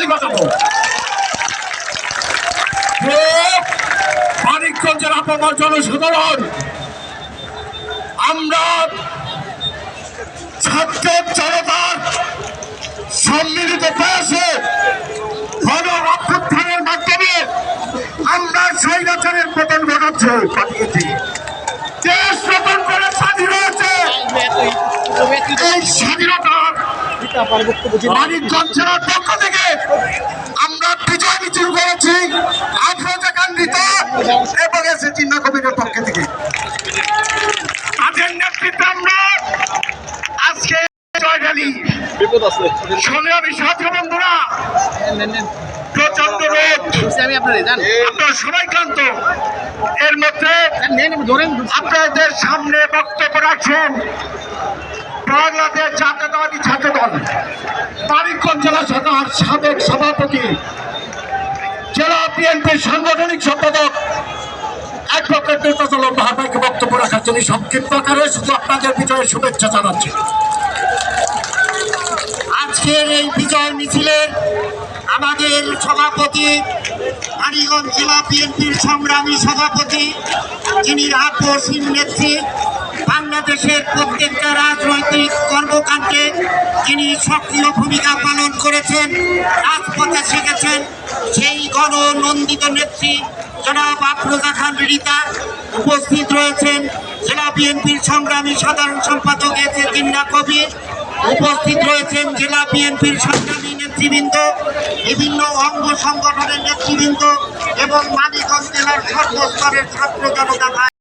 করতালি বাজাবো। মানিকগঞ্জের আপামর জনসাধারণ, আমরা ছাত্র জনতার সম্মিলিত প্রয়াসে গণ অভ্যুত্থানের মাধ্যমে আমরা স্বৈরাচারের পতন ঘটাচ্ছি। দেশ নতুন করে স্বাধীন হয়েছে। এই স্বাধীনতার মানিকগঞ্জ জেলার পক্ষ থেকে আমরা বিজয় মিছিল করেছি আফরোজাকান্দিত এবং এসে চিন্না কবিরের পক্ষ থেকে। তাদের নেতৃত্বে আমরা আজকে জয় র্যালি শুনে আমি সাথী বন্ধুরা, প্রচন্ড রোদ, আপনারা সবাই ক্লান্ত, এর মধ্যে আপনাদের সামনে বক্তব্য রাখছেন বাংলাদেশ জাতীয়তাবাদী ছাত্র দল মানিকগঞ্জ জেলা শাখার সাবেক সভাপতি, জেলা বিএনপির সাংগঠনিক সম্পাদক অ্যাডভোকেট নেতাজুল ভাইকে বক্তব্য রাখার জন্য সংক্ষিপ্ত আকারে শুধু আপনাদের বিজয়ের শুভেচ্ছা জানাচ্ছি। আজকের এই বিজয় মিছিলের আমাদের সভাপতি, মানিকগঞ্জ জেলা বিএনপির সংগ্রামী সভাপতি, যিনি আপসহীন নেত্রী, বাংলাদেশের প্রত্যেকটা রাজনৈতিক কর্মকাণ্ডে যিনি সক্রিয় ভূমিকা পালন করেছেন, রাজপথে শিখেছেন, সেই গণনন্দিত নেত্রী জনাব আফরোজা খান রিতা উপস্থিত রয়েছেন। জেলা বিএনপির সংগ্রামী সাধারণ সম্পাদক এসে জিন্না কবির উপস্থিত রয়েছেন। জেলা বিএনপির সংগ্রামী নেতৃবৃন্দ, বিভিন্ন অঙ্গ সংগঠনের নেতৃবৃন্দ এবং মানিকগঞ্জ জেলার সর্বস্তরের ছাত্র জনতা।